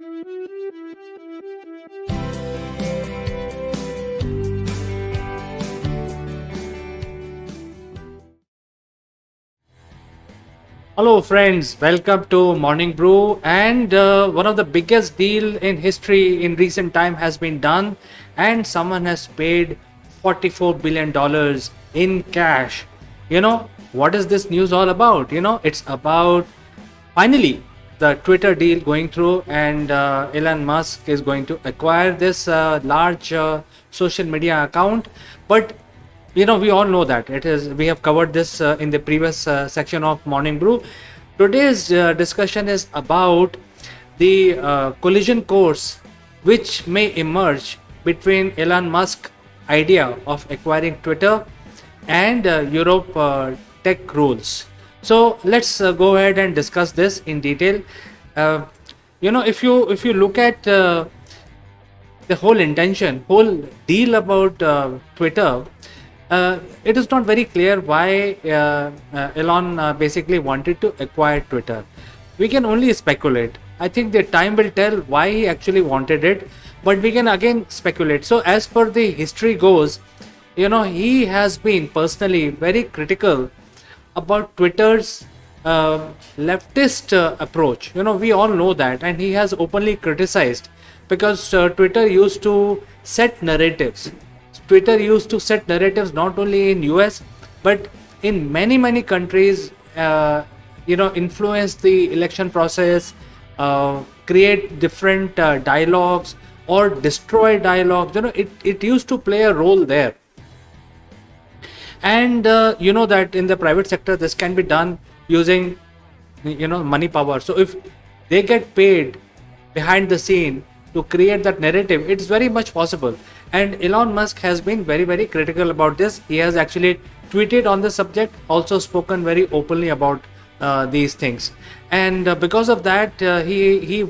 Hello friends, welcome to Morning Brew. And one of the biggest deal in history in recent time has been done, and someone has paid $44 billion in cash. What is this news all about? It's about finally the Twitter deal going through, and Elon Musk is going to acquire this large social media account. But we all know that we have covered this in the previous section of Morning Brew. Today's discussion is about the collision course which may emerge between Elon Musk's idea of acquiring Twitter and Europe tech rules. So let's go ahead and discuss this in detail. If you look at the whole deal about Twitter, it is not very clear why Elon basically wanted to acquire Twitter. We can only speculate. I think the time will tell why he actually wanted it, but we can again speculate. So as per the history goes, he has been personally very critical about Twitter's leftist approach. We all know that, and he has openly criticized because Twitter used to set narratives. Twitter used to set narratives not only in US but in many countries. Influence the election process, create different dialogues or destroy dialogues. It used to play a role there. And that in the private sector this can be done using money power. So if they get paid behind the scene to create that narrative, it's very much possible. And Elon Musk has been very critical about this. He has actually tweeted on the subject, also spoken very openly about these things. And because of that, he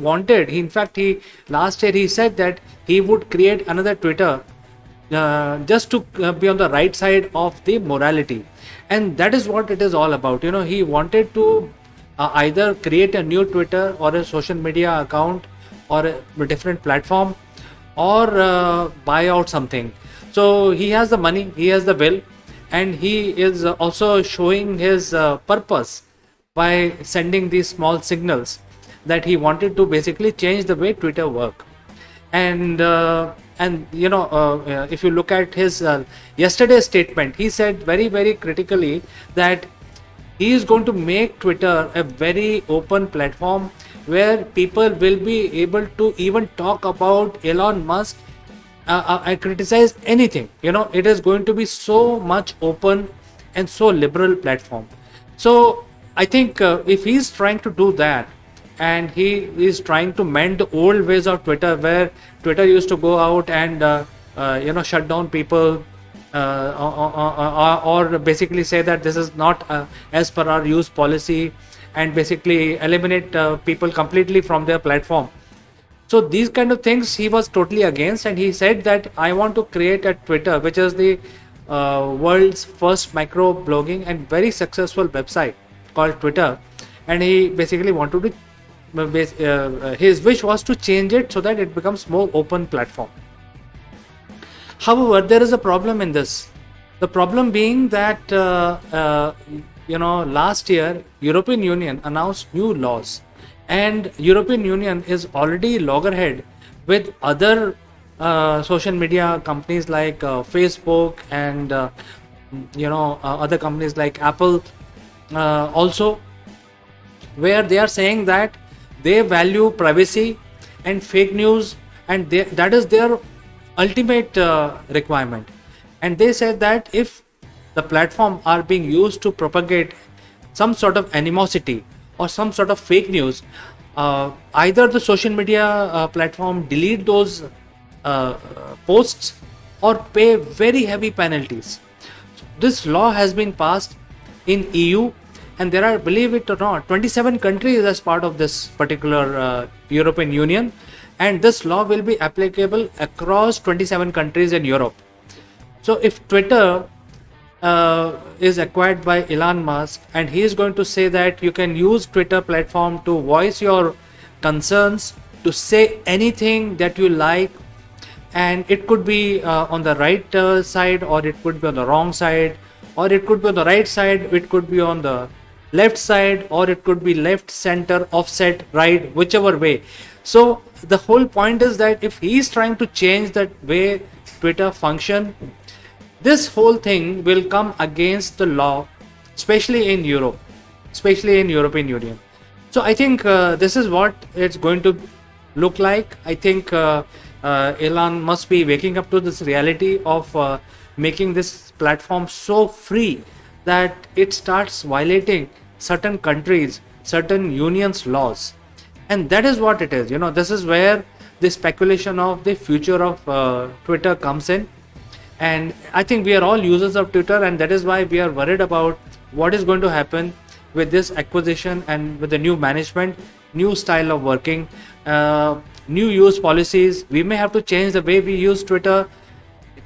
last year he said that he would create another Twitter just to be on the right side of the morality. And that is what it is all about. He wanted to either create a new Twitter or a social media account or a different platform, or buy out something. So he has the money, he has the will, and he is also showing his purpose by sending these small signals that he wanted to basically change the way Twitter work. And if you look at his yesterday's statement, he said very critically that he is going to make Twitter a very open platform where people will be able to even talk about Elon Musk and criticize anything. It is going to be so much open and so liberal platform. So I think if he's trying to do that, and he is trying to mend the old ways of Twitter, where Twitter used to go out and shut down people, or basically say that this is not as per our use policy, and basically eliminate people completely from their platform. So these kind of things he was totally against, and he said that I want to create a Twitter which is the world's first micro blogging and very successful website called Twitter. And he basically wanted to his wish was to change it so that it becomes more open platform. However, there is a problem in this. The problem being that last year European Union announced new laws, and European Union is already loggerhead with other social media companies like Facebook and other companies like Apple also, where they are saying that they value privacy and fake news, and that is their ultimate requirement. And they said that if the platform are being used to propagate some sort of animosity or some sort of fake news, either the social media platform delete those posts or pay very heavy penalties. This law has been passed in EU, and there are, believe it or not, 27 countries as part of this particular European Union, and this law will be applicable across 27 countries in Europe. So if Twitter is acquired by Elon Musk, and he is going to say that you can use Twitter platform to voice your concerns to say anything that you like, and it could be on the right side, or it could be on the wrong side, or it could be on the right side, it could be on the left side, or it could be left, center, offset, right, whichever way. So the whole point is that if he is trying to change that way Twitter function, this whole thing will come against the law, especially in Europe, especially in European Union. So I think this is what it's going to look like. I think Elon must be waking up to this reality of making this platform so free that it starts violating certain countries, certain unions' laws. And that is what it is. This is where the speculation of the future of Twitter comes in. And I think we are all users of Twitter, and that is why we are worried about what is going to happen with this acquisition and with the new management, new style of working, new use policies. We may have to change the way we use Twitter.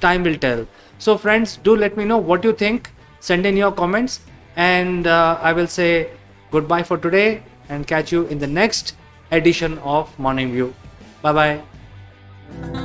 Time will tell. So friends, do let me know what you think. Send in your comments, and I will say goodbye for today and catch you in the next edition of Morning View. Bye bye.